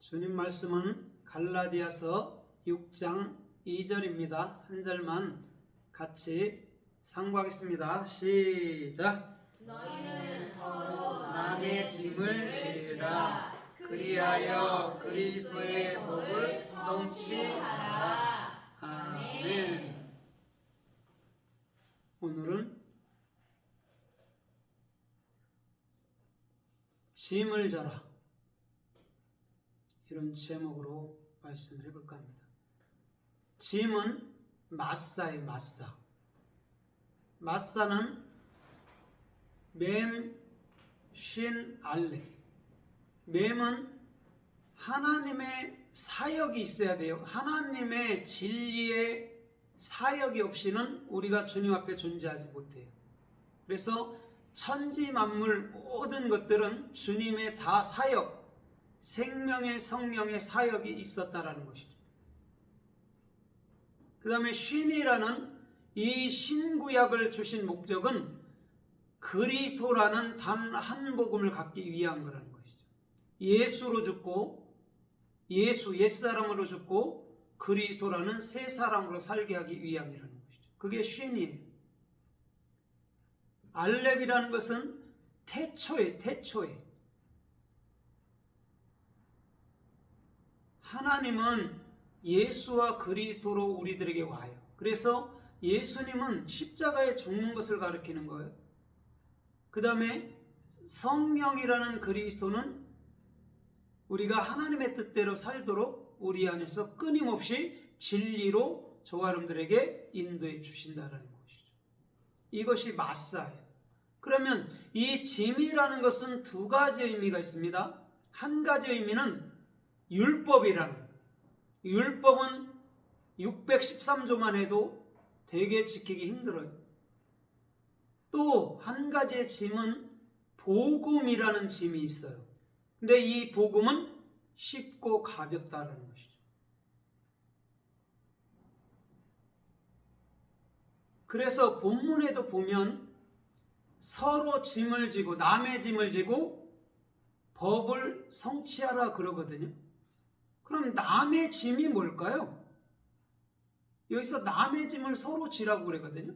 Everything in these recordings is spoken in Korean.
주님 말씀은 갈라디아서 6장 2절입니다. 한 절만 같이 상고하겠습니다. 시작. 너희는 서로 남의 짐을 지으라. 그리하여 그리스도의 법을 성취하라. 아멘. 오늘은 짐을 져라, 이런 제목으로 말씀을 해볼까 합니다. 짐은 마사예요. 마사는 맴, 쉰, 알레. 맴은 하나님의 사역이 있어야 돼요. 하나님의 진리의 사역이 없이는 우리가 주님 앞에 존재하지 못해요. 그래서 천지 만물 모든 것들은 주님의 다 사역, 생명의 성령의 사역이 있었다라는 것이죠. 그 다음에 쉰이라는 이 신구약을 주신 목적은 그리스도라는 단 한 복음을 갖기 위한 거라는 것이죠. 예수로 죽고 옛사람으로 죽고 그리스도라는 새 사람으로 살게 하기 위함이라는 것이죠. 그게 쉰이에요. 알렙이라는 것은 태초에 하나님은 예수와 그리스도로 우리들에게 와요. 그래서 예수님은 십자가에 죽는 것을 가리키는 거예요. 그 다음에 성령이라는 그리스도는 우리가 하나님의 뜻대로 살도록 우리 안에서 끊임없이 진리로 저와 여러분들에게 인도해 주신다는 것이죠. 이것이 마사예요. 그러면 이 짐이라는 것은 두 가지 의미가 있습니다. 한 가지 의미는 율법이라는, 율법은 613조만 해도 되게 지키기 힘들어요. 또 한 가지의 짐은 복음이라는 짐이 있어요. 근데 이 복음은 쉽고 가볍다는 것이죠. 그래서 본문에도 보면 서로 짐을 지고 남의 짐을 지고 법을 성취하라 그러거든요. 그럼 남의 짐이 뭘까요? 여기서 남의 짐을 서로 지라고 그러거든요.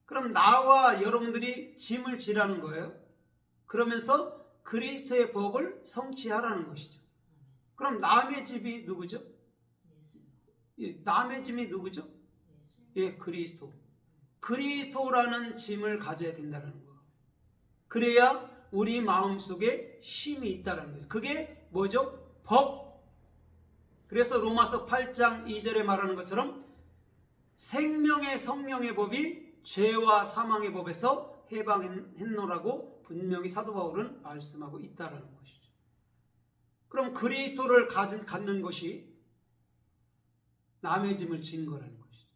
그럼 나와 여러분들이 짐을 지라는 거예요. 그러면서 그리스도의 법을 성취하라는 것이죠. 그럼 남의 짐이 누구죠? 남의 짐이 누구죠? 예, 그리스도. 그리스도라는 짐을 가져야 된다는 거예요. 그래야 우리 마음속에 힘이 있다는 거예요. 그게 뭐죠? 법. 그래서 로마서 8장 2절에 말하는 것처럼 생명의 성령의 법이 죄와 사망의 법에서 해방했노라고 분명히 사도 바울은 말씀하고 있다는 것이죠. 그럼 그리스도를 갖는 것이 남의 짐을 진 거라는 것이죠.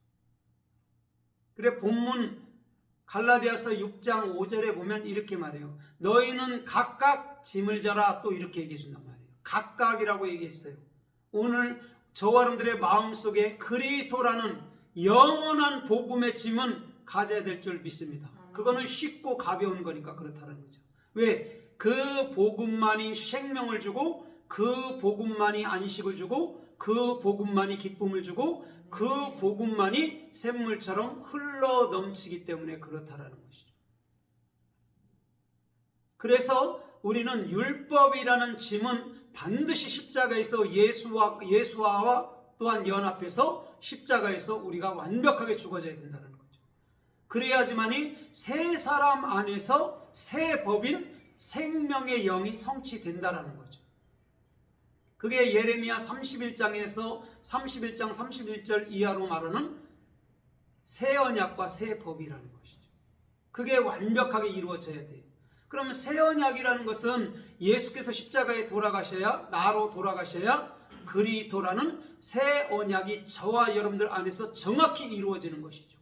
그래 본문 갈라디아서 6장 5절에 보면 이렇게 말해요. 너희는 각각 짐을 져라, 또 이렇게 얘기해 준단 말이에요. 각각이라고 얘기했어요. 오늘 저와 여러분들의 마음속에 그리스도라는 영원한 복음의 짐은 가져야 될 줄 믿습니다. 그거는 쉽고 가벼운 거니까 그렇다는 거죠. 왜? 그 복음만이 생명을 주고, 그 복음만이 안식을 주고, 그 복음만이 기쁨을 주고, 그 복음만이 샘물처럼 흘러 넘치기 때문에 그렇다라는 것이죠. 그래서 우리는 율법이라는 짐은 반드시 십자가에서 예수와 또한 연합해서 십자가에서 우리가 완벽하게 죽어져야 된다는 거죠. 그래야지만이 새 사람 안에서 새 법인 생명의 영이 성취된다는 거죠. 그게 예레미야 31장에서 31장 31절 이하로 말하는 새 언약과 새 법이라는 것이죠. 그게 완벽하게 이루어져야 돼요. 그러면 새 언약이라는 것은 예수께서 십자가에 돌아가셔야, 나로 돌아가셔야 그리스도라는 새 언약이 저와 여러분들 안에서 정확히 이루어지는 것이죠.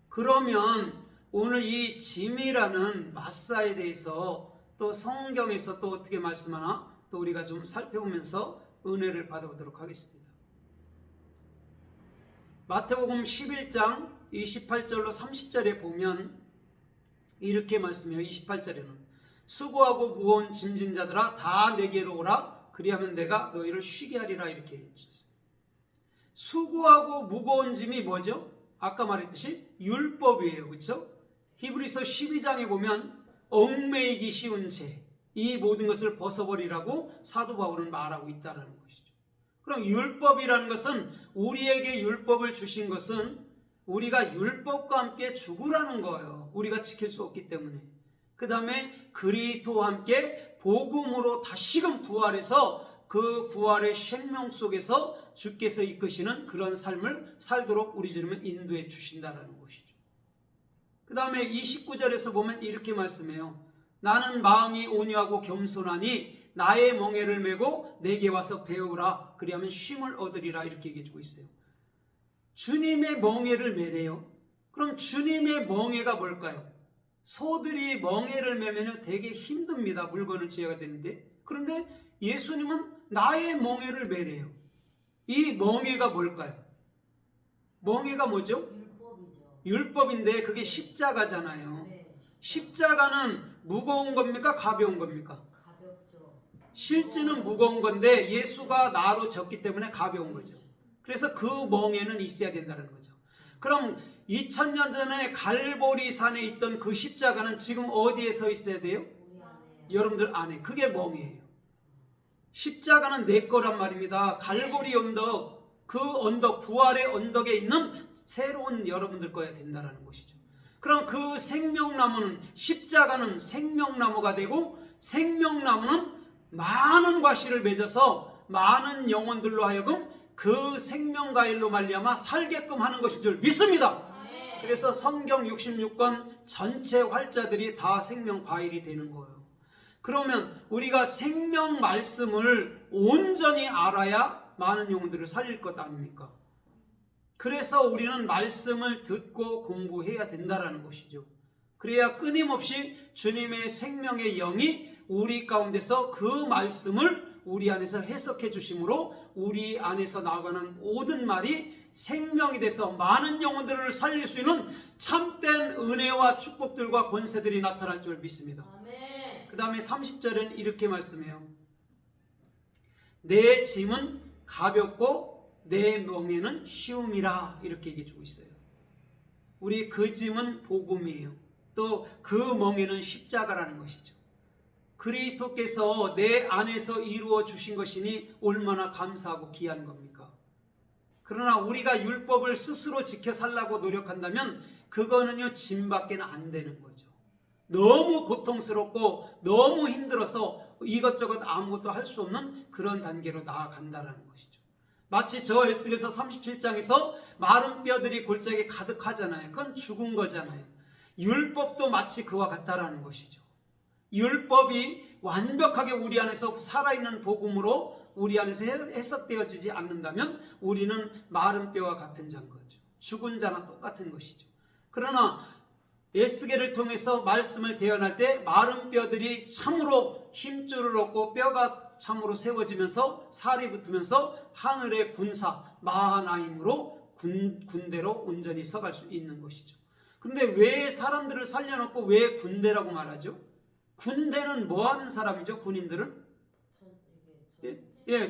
그러면 오늘 이 짐이라는 마사에 대해서 또 성경에서 또 어떻게 말씀하나 또 우리가 좀 살펴보면서 은혜를 받아보도록 하겠습니다. 마태복음 11장 28절로 30절에 보면 이렇게 말씀해요. 28절에는 수고하고 무거운 짐진 자들아 다 내게로 오라. 그리하면 내가 너희를 쉬게 하리라. 이렇게 해주셨어요. 수고하고 무거운 짐이 뭐죠? 아까 말했듯이 율법이에요. 그렇죠? 히브리서 12장에 보면 얽매이기 쉬운 죄, 이 모든 것을 벗어버리라고 사도 바울은 말하고 있다는 것이죠. 그럼 율법이라는 것은, 우리에게 율법을 주신 것은 우리가 율법과 함께 죽으라는 거예요. 우리가 지킬 수 없기 때문에. 그 다음에 그리스도와 함께 복음으로 다시금 부활해서 그 부활의 생명 속에서 주께서 이끄시는 그런 삶을 살도록 우리 주님은 인도해 주신다는 것이죠. 그 다음에 이 19절에서 보면 이렇게 말씀해요. 나는 마음이 온유하고 겸손하니 나의 멍에를 메고 내게 와서 배우라. 그리하면 쉼을 얻으리라. 이렇게 얘기해 주고 있어요. 주님의 멍에를 메래요. 그럼 주님의 멍에가 뭘까요? 소들이 멍에를 메면 되게 힘듭니다. 물건을 지어야 되는데. 그런데 예수님은 나의 멍에를 메래요. 이 멍에가 뭘까요? 멍에가 뭐죠? 율법이죠. 율법인데 그게 십자가잖아요. 네. 십자가는 무거운 겁니까? 가벼운 겁니까? 가볍죠. 실제는 무거운 건데 예수가 나로 졌기 때문에 가벼운 거죠. 그래서 그 멍에는 있어야 된다는 거죠. 그럼 2000년 전에 갈보리 산에 있던 그 십자가는 지금 어디에 서 있어야 돼요? 우리 안에. 여러분들 안에. 그게 멍이에요. 십자가는 내 거란 말입니다. 갈보리 언덕, 그 언덕, 부활의 언덕에 있는 새로운 여러분들 거야 된다는 것이죠. 그럼 그 생명나무는, 십자가는 생명나무가 되고, 생명나무는 많은 과실을 맺어서 많은 영혼들로 하여금 그 생명과일로 말미암아 살게끔 하는 것인 줄 믿습니다. 그래서 성경 66권 전체 활자들이 다 생명과일이 되는 거예요. 그러면 우리가 생명 말씀을 온전히 알아야 많은 영혼들을 살릴 것 아닙니까? 그래서 우리는 말씀을 듣고 공부해야 된다는 것이죠. 그래야 끊임없이 주님의 생명의 영이 우리 가운데서 그 말씀을 우리 안에서 해석해 주심으로 우리 안에서 나아가는 모든 말이 생명이 돼서 많은 영혼들을 살릴 수 있는 참된 은혜와 축복들과 권세들이 나타날 줄 믿습니다. 그 다음에 30절엔 이렇게 말씀해요. 내 짐은 가볍고 내 멍에는 쉬움이라. 이렇게 얘기해 주고 있어요. 우리 그 짐은 복음이에요. 또 그 멍에는 십자가라는 것이죠. 그리스도께서 내 안에서 이루어 주신 것이니 얼마나 감사하고 귀한 겁니까? 그러나 우리가 율법을 스스로 지켜 살라고 노력한다면 그거는요, 짐밖에 안 되는 거죠. 너무 고통스럽고 너무 힘들어서 이것저것 아무것도 할 수 없는 그런 단계로 나아간다는 것이죠. 마치 저 에스겔서 37장에서 마른 뼈들이 골짜기에 가득하잖아요. 그건 죽은 거잖아요. 율법도 마치 그와 같다라는 것이죠. 율법이 완벽하게 우리 안에서 살아있는 복음으로 우리 안에서 해석되어지지 않는다면 우리는 마른 뼈와 같은 자인 거죠. 죽은 자나 똑같은 것이죠. 그러나 에스겔을 통해서 말씀을 대언할 때 마른 뼈들이 참으로 힘줄을 얻고 뼈가 참으로 세워지면서 살이 붙으면서 하늘의 군사 마하나임으로 군대로 온전히 서갈 수 있는 것이죠. 그런데 왜 사람들을 살려놓고 왜 군대라고 말하죠? 군대는 뭐 하는 사람이죠? 군인들은?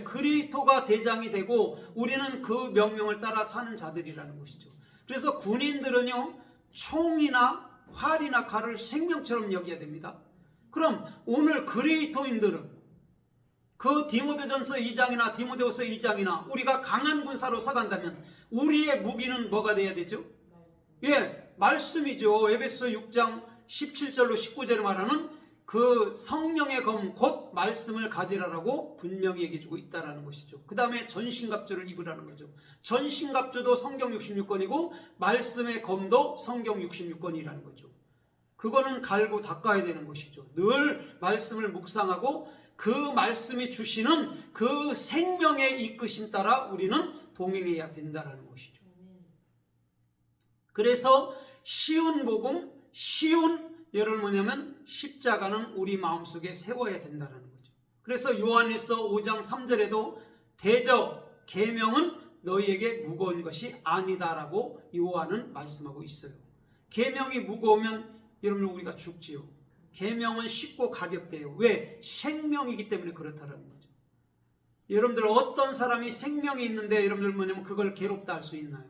그리스도가 대장이 되고 우리는 그 명령을 따라 사는 자들이라는 것이죠. 그래서 군인들은요, 총이나 활이나 칼을 생명처럼 여겨야 됩니다. 그럼 오늘 그리스도인들은 그 디모데전서 2장이나 디모데후서 2장이나 우리가 강한 군사로 서간다면 우리의 무기는 뭐가 돼야 되죠? 말씀이죠. 에베소서 6장 17절로 19절에 말하는 그 성령의 검 곧 말씀을 가지라라고 분명히 얘기해주고 있다는 것이죠. 그 다음에 전신갑주를 입으라는 거죠. 전신갑주도 성경 66권이고 말씀의 검도 성경 66권이라는 거죠. 그거는 갈고 닦아야 되는 것이죠. 늘 말씀을 묵상하고 그 말씀이 주시는 그 생명의 이끄심 따라 우리는 동행해야 된다는 것이죠. 그래서 쉬운 복음, 쉬운 예를 뭐냐면 십자가는 우리 마음속에 세워야 된다는 거죠. 그래서 요한일서 5장 3절에도 대저 계명은 너희에게 무거운 것이 아니다라고 요한은 말씀하고 있어요. 계명이 무거우면 여러분 우리가 죽지요. 계명은 쉽고 가볍대요. 왜? 생명이기 때문에 그렇다라는 거죠. 여러분들 어떤 사람이 생명이 있는데 여러분들 뭐냐면 그걸 괴롭다 할 수 있나요?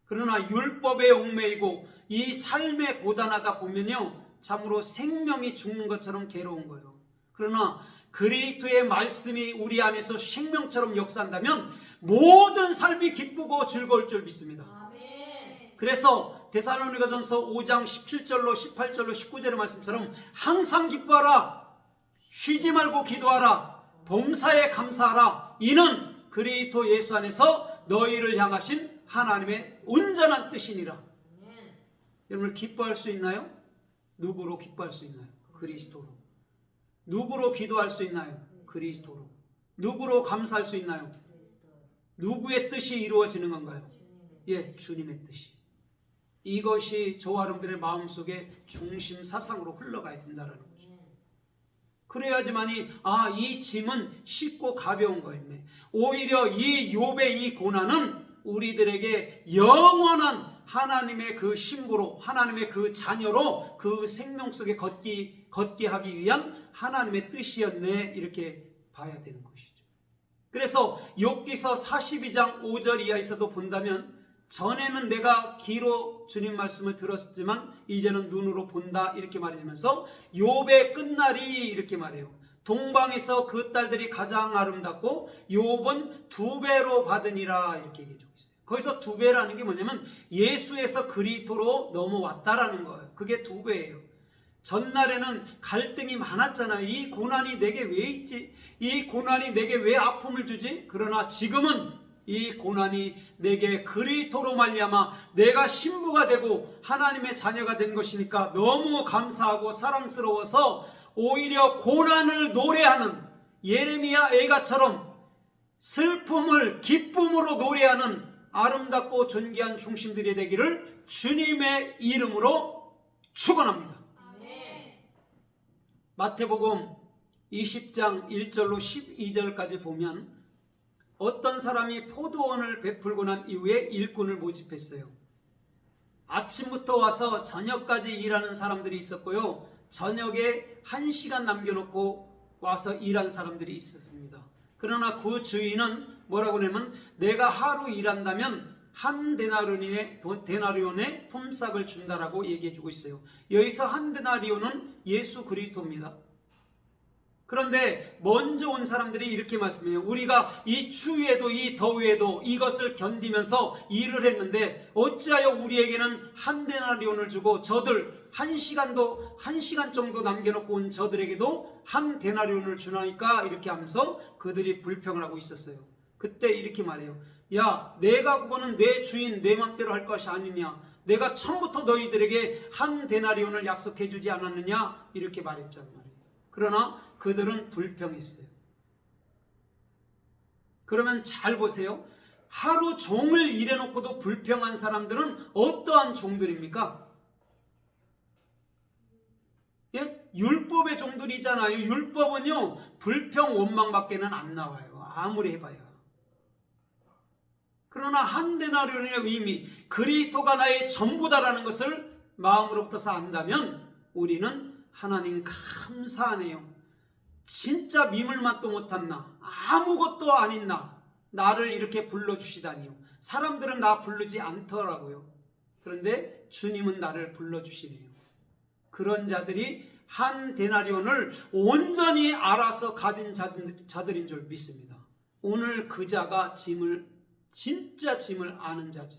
그러나 율법에 얽매이고 이 삶에 고단하다 보면요, 참으로 생명이 죽는 것처럼 괴로운 거예요. 그러나 그리스도의 말씀이 우리 안에서 생명처럼 역사한다면 모든 삶이 기쁘고 즐거울 줄 믿습니다. 아멘. 그래서 데살로니가전서 5장 17절로 18절로 19절의 말씀처럼 항상 기뻐하라, 쉬지 말고 기도하라, 봉사에 감사하라, 이는 그리스도 예수 안에서 너희를 향하신 하나님의 온전한 뜻이니라. 아멘. 여러분 기뻐할 수 있나요? 누구로 기뻐할 수 있나요? 그리스도로. 누구로 기도할 수 있나요? 그리스도로. 누구로 감사할 수 있나요? 그리스도. 누구의 뜻이 이루어지는 건가요? 주님의 예, 주님의 뜻이. 이것이 저와 여러분들의 마음속에 중심 사상으로 흘러가야 된다는 거죠. 아멘. 그래야지만이 이 짐은 쉽고 가벼운 거였네. 오히려 이 욥의 이 고난은 우리들에게 영원한 하나님의 그 신부로, 하나님의 그 자녀로 그 생명 속에 걷게 하기 위한 하나님의 뜻이었네, 이렇게 봐야 되는 것이죠. 그래서 욥기서 42장 5절 이하에서도 본다면, 전에는 내가 귀로 주님 말씀을 들었지만 이제는 눈으로 본다, 이렇게 말해주면서 욥의 끝날이 이렇게 말해요. 동방에서 그 딸들이 가장 아름답고 욥은 2배로 받으니라, 이렇게 얘기해주고 있어요. 거기서 2배라는 게 뭐냐면 예수에서 그리스도로 넘어왔다라는 거예요. 그게 2배예요. 전날에는 갈등이 많았잖아요. 이 고난이 내게 왜 있지? 이 고난이 내게 왜 아픔을 주지? 그러나 지금은 이 고난이 내게 그리스도로 말미암아 내가 신부가 되고 하나님의 자녀가 된 것이니까 너무 감사하고 사랑스러워서 오히려 고난을 노래하는 예레미야 애가처럼 슬픔을 기쁨으로 노래하는 아름답고 존귀한 중심들이 되기를 주님의 이름으로 축원합니다. 아멘. 마태복음 20장 1절로 12절까지 보면 어떤 사람이 포도원을 베풀고 난 이후에 일꾼을 모집했어요. 아침부터 와서 저녁까지 일하는 사람들이 있었고요, 저녁에 1시간 남겨놓고 와서 일한 사람들이 있었습니다. 그러나 그 주인은 뭐라고 하냐면 내가 하루 일한다면 한 데나리온의 품삯을 준다라고 얘기해주고 있어요. 여기서 한 데나리온은 예수 그리스도입니다. 그런데 먼저 온 사람들이 이렇게 말씀해요. 우리가 이 추위에도 이 더위에도 이것을 견디면서 일을 했는데 어찌하여 우리에게는 한 데나리온을 주고 저들 1시간 정도 남겨놓고 온 저들에게도 한 데나리온을 주나니까, 이렇게 하면서 그들이 불평을 하고 있었어요. 그때 이렇게 말해요. 야, 내가 그거는 내 주인 내 맘대로 할 것이 아니냐, 내가 처음부터 너희들에게 한 데나리온을 약속해 주지 않았느냐, 이렇게 말했단 말이에요. 그러나 그들은 불평했어요. 그러면 잘 보세요. 하루 종일 일해놓고도 불평한 사람들은 어떠한 종들입니까? 예? 율법의 종들이잖아요. 율법은요, 불평 원망밖에는 안 나와요. 아무리 해봐야. 그러나 한 데나리온의 의미, 그리스도가 나의 전부다라는 것을 마음으로부터서 안다면 우리는 하나님 감사하네요. 진짜 미물맛도 못한 나, 아무것도 아닌 나, 나를 이렇게 불러주시다니요. 사람들은 나 부르지 않더라고요. 그런데 주님은 나를 불러주시네요. 그런 자들이 한 데나리온을 온전히 알아서 가진 자들인 줄 믿습니다. 오늘 그 자가 진짜 짐을 아는 자죠.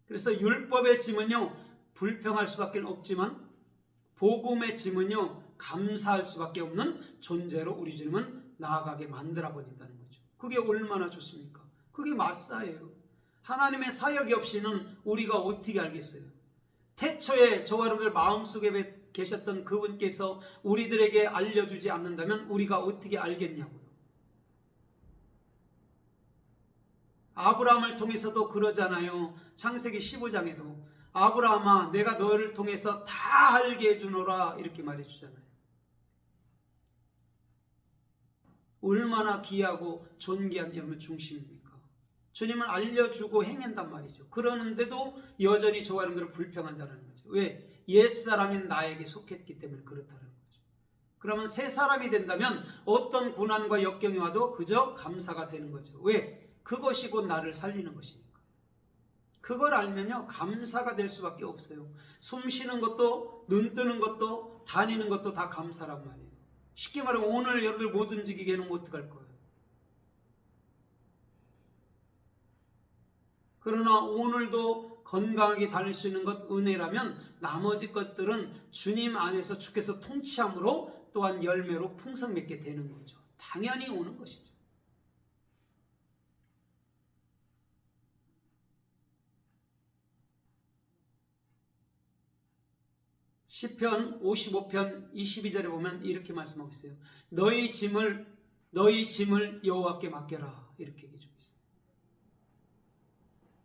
그래서 율법의 짐은요, 불평할 수밖에 없지만 복음의 짐은요, 감사할 수밖에 없는 존재로 우리 주님은 나아가게 만들어 버린다는 거죠. 그게 얼마나 좋습니까? 그게 마사예요. 하나님의 사역이 없이는 우리가 어떻게 알겠어요? 태초에 저와 여러분들 마음속에 계셨던 그분께서 우리들에게 알려주지 않는다면 우리가 어떻게 알겠냐고요. 아브라함을 통해서도 그러잖아요. 창세기 15장에도 아브라함아, 내가 너를 통해서 다 알게 해주노라, 이렇게 말해주잖아요. 얼마나 귀하고 존귀한 여러분 중심입니까? 주님은 알려주고 행한단 말이죠. 그러는데도 여전히 저와 여러분들을 불평한다는 거죠. 왜? 옛사람인 나에게 속했기 때문에 그렇다는 거죠. 그러면 새 사람이 된다면 어떤 고난과 역경이 와도 그저 감사가 되는 거죠. 왜? 그것이 곧 나를 살리는 것이니까. 그걸 알면요, 감사가 될 수밖에 없어요. 숨 쉬는 것도, 눈 뜨는 것도, 다니는 것도 다 감사란 말이에요. 쉽게 말하면 오늘 여러분들 못 움직이게 해놓으면 어떡할 거예요? 그러나 오늘도 건강하게 다닐 수 있는 것 은혜라면 나머지 것들은 주님 안에서 주께서 통치함으로 또한 열매로 풍성 맺게 되는 거죠. 당연히 오는 것이죠. 시편 55편 22절에 보면 이렇게 말씀하고 있어요. 너희 짐을 여호와께 맡겨라. 이렇게 얘기해주고 있어요.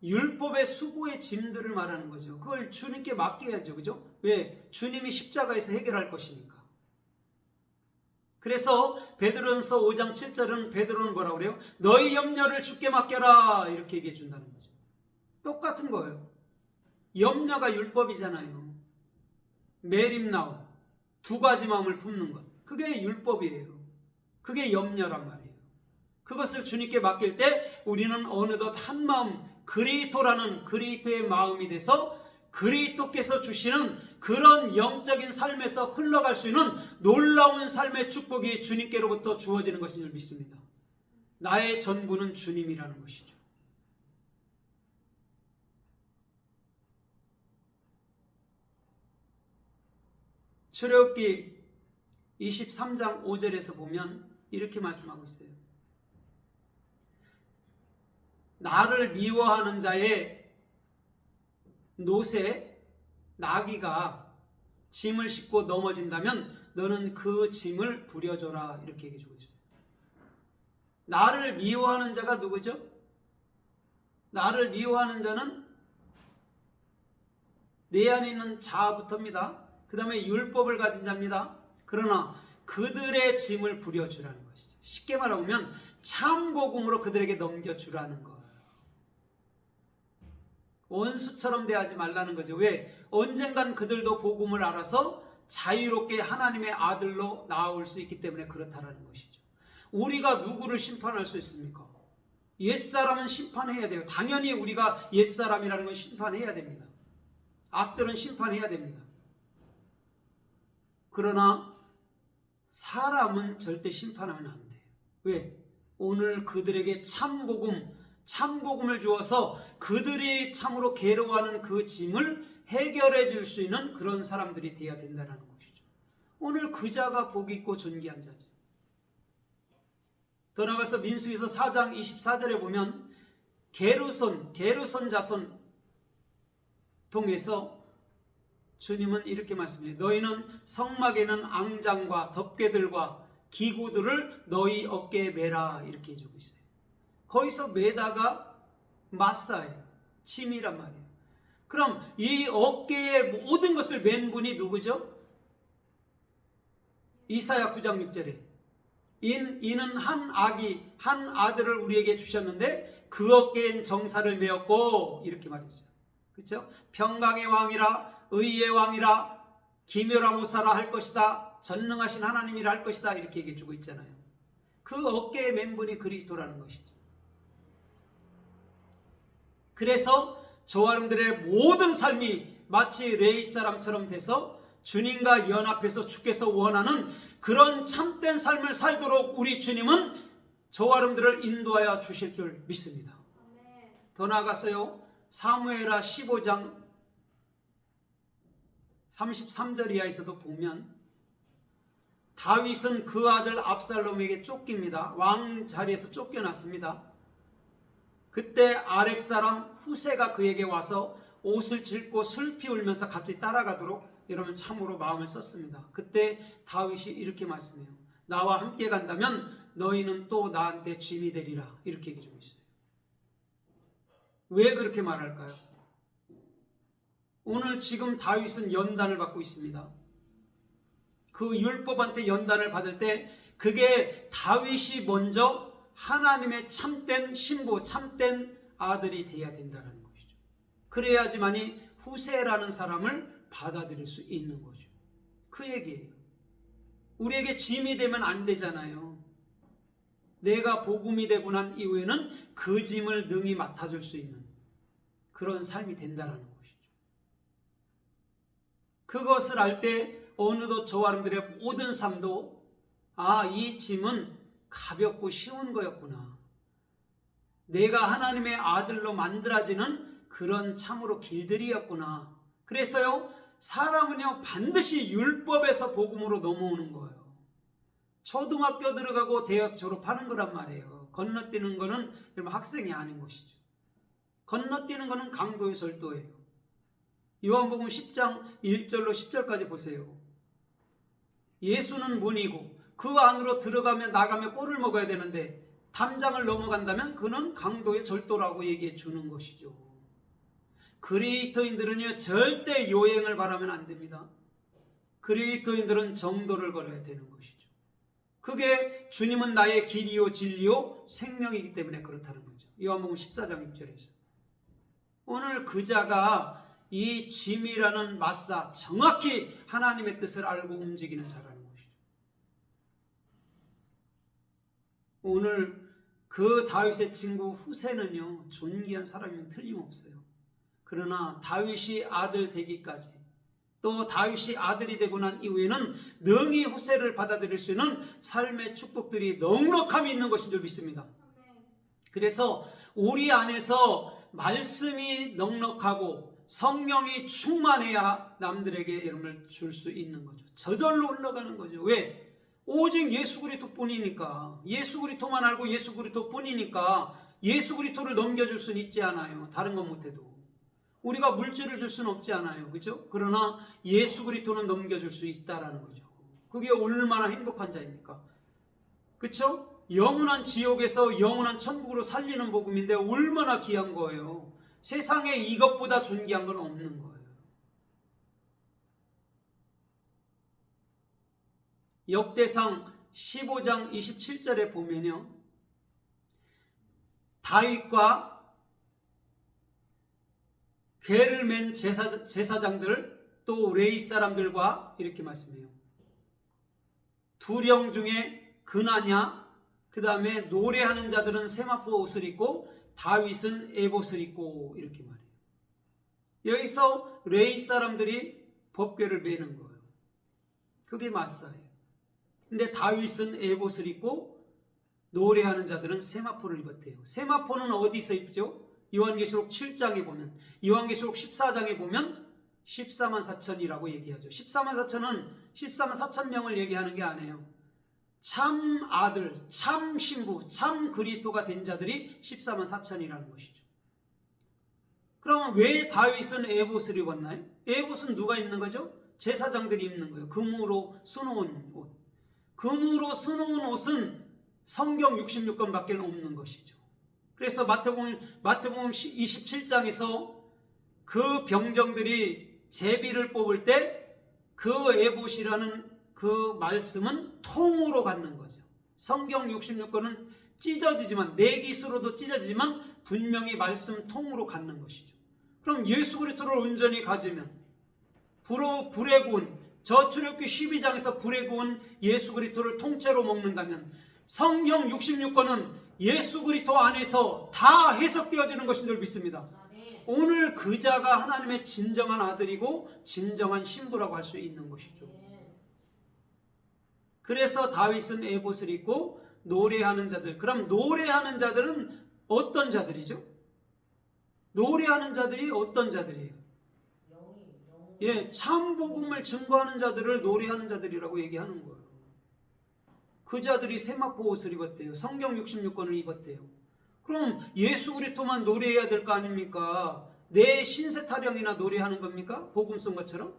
율법의 수고의 짐들을 말하는 거죠. 그걸 주님께 맡겨야죠. 그죠? 왜? 주님이 십자가에서 해결할 것이니까. 그래서 베드로전서 5장 7절은 베드로는 뭐라고 그래요? 너희 염려를 주께 맡겨라. 이렇게 얘기해 준다는 거죠. 똑같은 거예요. 염려가 율법이잖아요. 메림나우, 두 가지 마음을 품는 것, 그게 율법이에요. 그게 염려란 말이에요. 그것을 주님께 맡길 때 우리는 어느덧 한 마음, 그리스도라는 그리스도의 마음이 돼서 그리스도께서 주시는 그런 영적인 삶에서 흘러갈 수 있는 놀라운 삶의 축복이 주님께로부터 주어지는 것인 줄 믿습니다. 나의 전부는 주님이라는 것이죠. 출애굽기 23장 5절에서 보면 이렇게 말씀하고 있어요. 나를 미워하는 자의 노새 나귀가 짐을 싣고 넘어진다면 너는 그 짐을 부려줘라. 이렇게 얘기해 주고 있어요. 나를 미워하는 자가 누구죠? 나를 미워하는 자는 내 안에 있는 자아부터입니다. 그 다음에 율법을 가진 자입니다. 그러나 그들의 짐을 부려주라는 것이죠. 쉽게 말하면 참 복음으로 그들에게 넘겨주라는 거예요. 원수처럼 대하지 말라는 거죠. 왜? 언젠간 그들도 복음을 알아서 자유롭게 하나님의 아들로 나올 수 있기 때문에 그렇다라는 것이죠. 우리가 누구를 심판할 수 있습니까? 옛사람은 심판해야 돼요. 당연히 우리가 옛사람이라는 건 심판해야 됩니다. 악들은 심판해야 됩니다. 그러나 사람은 절대 심판하면 안 돼요. 왜? 오늘 그들에게 참복음을 주어서 그들이 참으로 괴로워하는 그 짐을 해결해 줄 수 있는 그런 사람들이 되어야 된다는 것이죠. 오늘 그 자가 복이 있고 존귀한 자죠. 더 나아가서 민수기서 4장 24절에 보면 게르손 자손 통해서 주님은 이렇게 말씀해요. 너희는 성막에는 앙장과 덮개들과 기구들을 너희 어깨에 매라. 이렇게 해주고 있어요. 거기서 매다가 마사예요. 짐이란 말이에요. 그럼 이 어깨에 모든 것을 맨 분이 누구죠? 이사야 9장 6절에 이는 한 아들을 우리에게 주셨는데 그 어깨엔 정사를 메었고 이렇게 말이죠. 그렇죠? 평강의 왕이라 의의 왕이라 기묘라 모사라 할 것이다. 전능하신 하나님이라 할 것이다. 이렇게 얘기해 주고 있잖아요. 그 어깨에 맨 분이 그리스도라는 것이죠. 그래서 저와 여러분들의 모든 삶이 마치 레위 사람처럼 돼서 주님과 연합해서 주께서 원하는 그런 참된 삶을 살도록 우리 주님은 저와 여러분들을 인도하여 주실 줄 믿습니다. 더 나아가서요, 사무엘하 15장 33절 이하에서도 보면 다윗은 그 아들 압살롬에게 쫓깁니다. 왕 자리에서 쫓겨났습니다. 그때 아렉 사람 후세가 그에게 와서 옷을 찢고 슬피 울면서 같이 따라가도록 여러분 참으로 마음을 썼습니다. 그때 다윗이 이렇게 말씀해요. 나와 함께 간다면 너희는 또 나한테 짐이 되리라. 이렇게 얘기해 주고 있어요. 왜 그렇게 말할까요? 오늘 지금 다윗은 연단을 받고 있습니다. 그 율법한테 연단을 받을 때 그게 다윗이 먼저 하나님의 참된 신부, 참된 아들이 되어야 된다는 것이죠. 그래야지만이 후세라는 사람을 받아들일 수 있는 거죠. 그 얘기예요. 우리에게 짐이 되면 안 되잖아요. 내가 복음이 되고 난 이후에는 그 짐을 능히 맡아줄 수 있는 그런 삶이 된다라는 것이죠. 그것을 알 때 어느덧 저와 여러분들의 모든 삶도 이 짐은 가볍고 쉬운 거였구나. 내가 하나님의 아들로 만들어지는 그런 참으로 길들이었구나. 그래서요, 사람은요 반드시 율법에서 복음으로 넘어오는 거예요. 초등학교 들어가고 대학 졸업하는 거란 말이에요. 건너뛰는 거는 여러분 학생이 아닌 것이죠. 건너뛰는 거는 강도의 절도예요. 요한복음 10장 1절로 10절까지 보세요. 예수는 문이고 그 안으로 들어가면 나가면 꼴을 먹어야 되는데 담장을 넘어간다면 그는 강도의 절도라고 얘기해 주는 것이죠. 그리스도인들은요 절대 요행을 바라면 안 됩니다. 그리스도인들은 정도를 걸어야 되는 것이죠. 그게 주님은 나의 길이요 진리요 생명이기 때문에 그렇다는 거죠. 요한복음 14장 6절에서 오늘 그자가 이 짐이라는 마사 정확히 하나님의 뜻을 알고 움직이는 자라는 것이죠. 오늘 그 다윗의 친구 후세는요 존귀한 사람이면 틀림없어요. 그러나 다윗이 아들 되기까지 또 다윗이 아들이 되고 난 이후에는 능히 후세를 받아들일 수 있는 삶의 축복들이 넉넉함이 있는 것인 줄 믿습니다. 그래서 우리 안에서 말씀이 넉넉하고 성령이 충만해야 남들에게 여러분을 줄 수 있는 거죠. 저절로 흘러가는 거죠. 왜? 오직 예수 그리스도뿐이니까. 예수 그리스도만 알고 예수 그리스도뿐이니까 예수 그리스도를 넘겨줄 수는 있지 않아요. 다른 건 못해도. 우리가 물질을 줄 수는 없지 않아요. 그렇죠? 그러나 예수 그리스도는 넘겨줄 수 있다라는 거죠. 그게 얼마나 행복한 자입니까? 그렇죠? 영원한 지옥에서 영원한 천국으로 살리는 복음인데 얼마나 귀한 거예요. 세상에 이것보다 존귀한 건 없는 거예요. 역대상 15장 27절에 보면요, 다윗과 궤를 맨 제사장들 또 레위 사람들과 이렇게 말씀해요. 두령 중에 그나냐, 그 다음에 노래하는 자들은 세마포 옷을 입고 다윗은 에봇을 입고 이렇게 말해요. 여기서 레위 사람들이 법궤를 메는 거예요. 그게 마사예요. 근데 다윗은 에봇을 입고 노래하는 자들은 세마포를 입었대요. 세마포는 어디서 입죠? 요한계시록 7장에 보면, 요한계시록 14장에 보면 14만 4천이라고 얘기하죠. 14만 4천은 14만 4천 명을 얘기하는 게 아니에요. 참 아들, 참 신부, 참 그리스도가 된 자들이 14만 4천이라는 것이죠. 그럼 왜 다윗은 에봇을 입었나요? 에봇은 누가 입는 거죠? 제사장들이 입는 거예요. 금으로 수놓은 옷. 금으로 수놓은 옷은 성경 66권밖에 없는 것이죠. 그래서 마태복음 27장에서 그 병정들이 제비를 뽑을 때 그 에봇이라는 그 말씀은 통으로 갖는 거죠. 성경 66권은 찢어지지만 내기스로도 찢어지지만 분명히 말씀 통으로 갖는 것이죠. 그럼 예수 그리스도를 온전히 가지면 불에 구운 저 출애굽기 12장에서 불에 구운 예수 그리스도를 통째로 먹는다면 성경 66권은 예수 그리스도 안에서 다 해석되어지는 것인 줄 믿습니다. 오늘 그자가 하나님의 진정한 아들이고 진정한 신부라고 할 수 있는 것이죠. 그래서 다윗은 에봇을 입고 노래하는 자들. 그럼 노래하는 자들은 어떤 자들이죠? 노래하는 자들이 어떤 자들이에요? 예, 참 복음을 증거하는 자들을 노래하는 자들이라고 얘기하는 거예요. 그 자들이 세마포 옷을 입었대요. 성경 66권을 입었대요. 그럼 예수 그리스도만 노래해야 될 거 아닙니까? 내 신세 타령이나 노래하는 겁니까? 복음송 것처럼?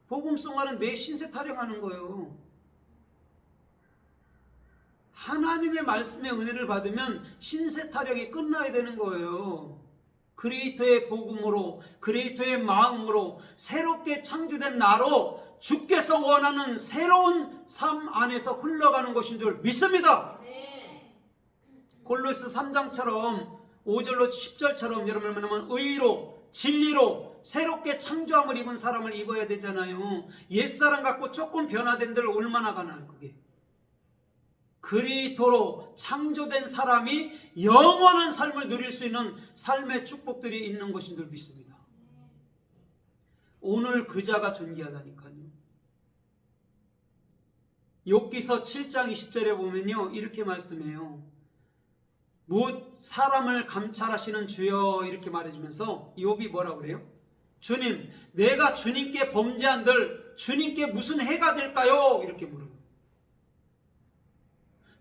복음송가는 내 신세 타령하는 거예요. 하나님의 말씀의 은혜를 받으면 신세 타령이 끝나야 되는 거예요. 그리스도의 복음으로, 그리스도의 마음으로 새롭게 창조된 나로 주께서 원하는 새로운 삶 안에서 흘러가는 것인 줄 믿습니다. 골로새 3장처럼 5절로 10절처럼 여러분 뭐냐면 의로, 진리로, 새롭게 창조함을 입은 사람을 입어야 되잖아요. 옛사람 갖고 조금 변화된 데를 얼마나 가나요 그게. 그리스도로 창조된 사람이 영원한 삶을 누릴 수 있는 삶의 축복들이 있는 것인 줄 믿습니다. 오늘 그 자가 존귀하다니까요. 욥기서 7장 20절에 보면요 이렇게 말씀해요. 못 사람을 감찰하시는 주여 이렇게 말해주면서 욥이 뭐라고 그래요? 주님, 내가 주님께 범죄한들 주님께 무슨 해가 될까요? 이렇게 물어요.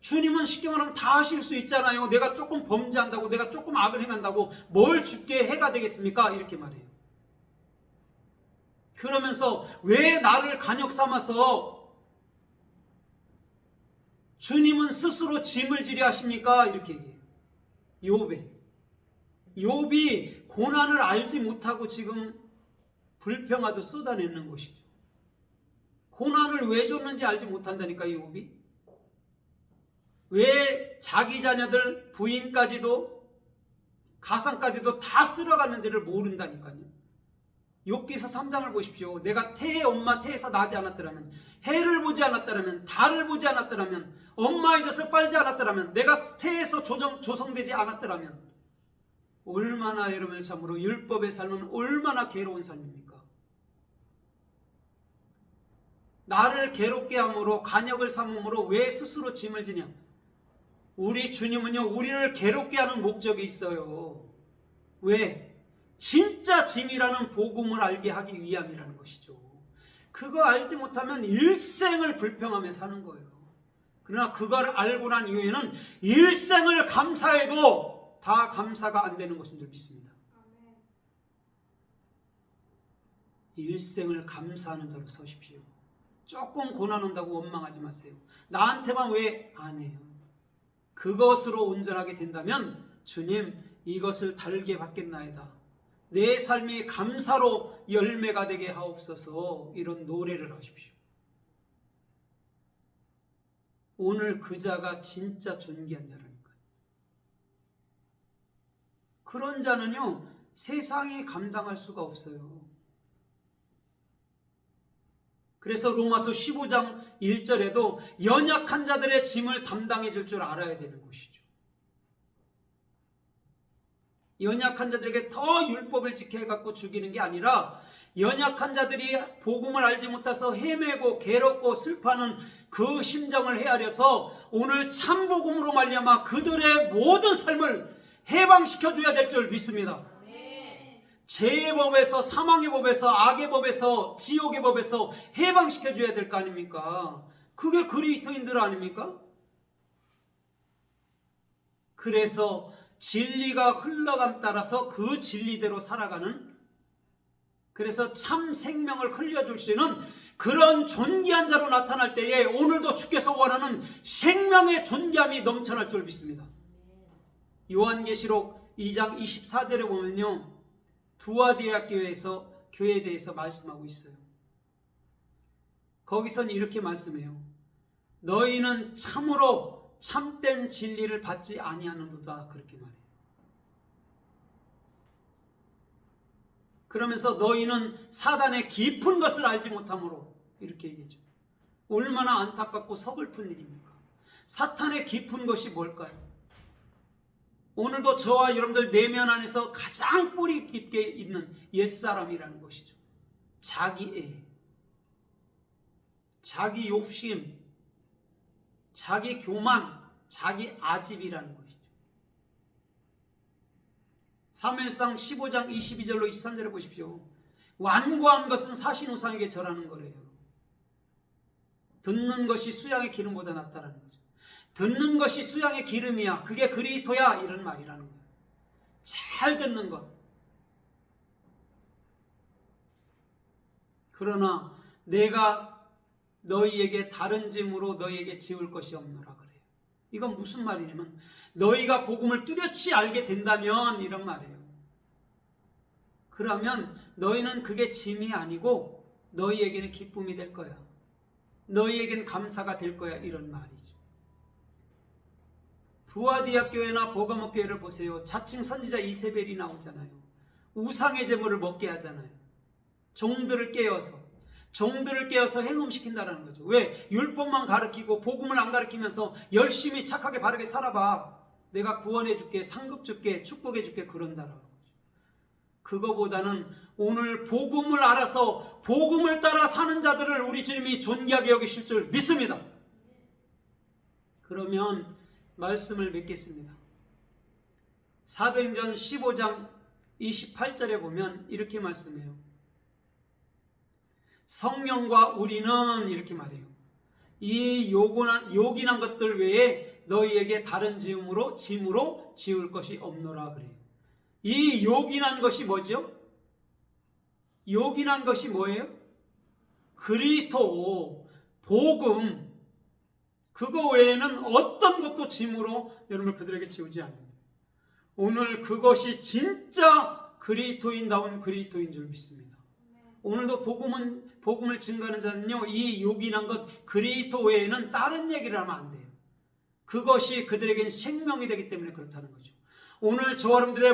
주님은 쉽게 말하면 다 하실 수 있잖아요. 내가 조금 범죄한다고, 내가 조금 악을 행한다고 뭘 주께 해가 되겠습니까? 이렇게 말해요. 그러면서 왜 나를 간역 삼아서 주님은 스스로 짐을 지려 하십니까? 이렇게 얘기해요. 욥이 고난을 알지 못하고 지금 불평하듯 쏟아내는 것이죠. 고난을 왜 줬는지 알지 못한다니까 욥이. 왜 자기 자녀들 부인까지도 가상까지도 다 쓸어갔는지를 모른다니까요. 욥기서 3장을 보십시오. 내가 태의 엄마 태에서 나지 않았더라면, 해를 보지 않았더라면, 달을 보지 않았더라면, 엄마의 젖을 빨지 않았더라면, 내가 태에서 조성되지 않았더라면 얼마나 여러분을 참으로 율법의 삶은 얼마나 괴로운 삶입니까? 나를 괴롭게 함으로 간역을 삼음으로 왜 스스로 짐을 지냐? 우리 주님은요 우리를 괴롭게 하는 목적이 있어요. 왜? 진짜 짐이라는 복음을 알게 하기 위함이라는 것이죠. 그거 알지 못하면 일생을 불평하며 사는 거예요. 그러나 그걸 알고 난 이후에는 일생을 감사해도 다 감사가 안 되는 것인 줄 믿습니다. 일생을 감사하는 자로 서십시오. 조금 고난 온다고 원망하지 마세요. 나한테만 왜 안 해요? 그것으로 온전하게 된다면 주님 이것을 달게 받겠나이다. 내 삶이 감사로 열매가 되게 하옵소서. 이런 노래를 하십시오. 오늘 그 자가 진짜 존귀한 자라니까요. 그런 자는요 세상이 감당할 수가 없어요. 그래서 로마서 15장 1절에도 연약한 자들의 짐을 담당해 줄 줄 알아야 되는 것이죠. 연약한 자들에게 더 율법을 지켜 갖고 죽이는 게 아니라 연약한 자들이 복음을 알지 못해서 헤매고 괴롭고 슬퍼하는 그 심정을 헤아려서 오늘 참 복음으로 말미암아 그들의 모든 삶을 해방시켜 줘야 될 줄 믿습니다. 죄의 법에서, 사망의 법에서, 악의 법에서, 지옥의 법에서 해방시켜 줘야 될 거 아닙니까? 그게 그리스도인들 아닙니까? 그래서 진리가 흘러감 따라서 그 진리대로 살아가는, 그래서 참 생명을 흘려줄 수 있는 그런 존귀한 자로 나타날 때에 오늘도 주께서 원하는 생명의 존귀함이 넘쳐날 줄 믿습니다. 요한계시록 2장 24절에 보면요 두아디아 교회에 대해서 말씀하고 있어요. 거기서는 이렇게 말씀해요. 너희는 참으로 참된 진리를 받지 아니하는도다. 그렇게 말해요. 그러면서 너희는 사단의 깊은 것을 알지 못함으로 이렇게 얘기하죠. 얼마나 안타깝고 서글픈 일입니까? 사탄의 깊은 것이 뭘까요? 오늘도 저와 여러분들 내면 안에서 가장 뿌리 깊게 있는 옛사람이라는 것이죠. 자기애, 자기 욕심, 자기 교만, 자기 아집이라는 것이죠. 사무엘상 15장 22절로 23절을 보십시오. 완고한 것은 사신우상에게 절하는 거래요. 듣는 것이 수양의 기름보다 낫다라는 거죠. 듣는 것이 수양의 기름이야. 그게 그리스도야. 이런 말이라는 거예요. 잘 듣는 것. 그러나 내가 너희에게 다른 짐으로 너희에게 지울 것이 없노라 그래요. 이건 무슨 말이냐면 너희가 복음을 뚜렷이 알게 된다면 이런 말이에요. 그러면 너희는 그게 짐이 아니고 너희에게는 기쁨이 될 거야. 너희에게는 감사가 될 거야. 이런 말이죠. 두아디아 교회나 보가모 교회를 보세요. 자칭 선지자 이세벨이 나오잖아요. 우상의 제물을 먹게 하잖아요. 종들을 깨워서 행음시킨다는 거죠. 왜? 율법만 가르치고 복음을 안 가르치면서 열심히 착하게 바르게 살아봐. 내가 구원해 줄게, 상급 줄게, 축복해 줄게 그런다라는 거죠. 그거보다는 오늘 복음을 알아서 복음을 따라 사는 자들을 우리 주님이 존귀하게 여기실 줄 믿습니다. 그러면 말씀을 맺겠습니다. 사도행전 15장 28절에 보면 이렇게 말씀해요. 성령과 우리는 이렇게 말해요. 이 요긴한 것들 외에 너희에게 다른 짐으로 지울 것이 없노라 그래요. 이 요긴한 것이 뭐죠? 요긴한 것이 뭐예요? 그리스도, 복음, 그거 외에는 어떤 것도 짐으로 여러분을 그들에게 지우지 않는다. 오늘 그것이 진짜 그리스도인다운 그리스도인 줄 믿습니다. 오늘도 복음을 증거하는 자는요, 이 요긴한 것 그리스도 외에는 다른 얘기를 하면 안 돼요. 그것이 그들에겐 생명이 되기 때문에 그렇다는 거죠. 오늘 저와 여러분들의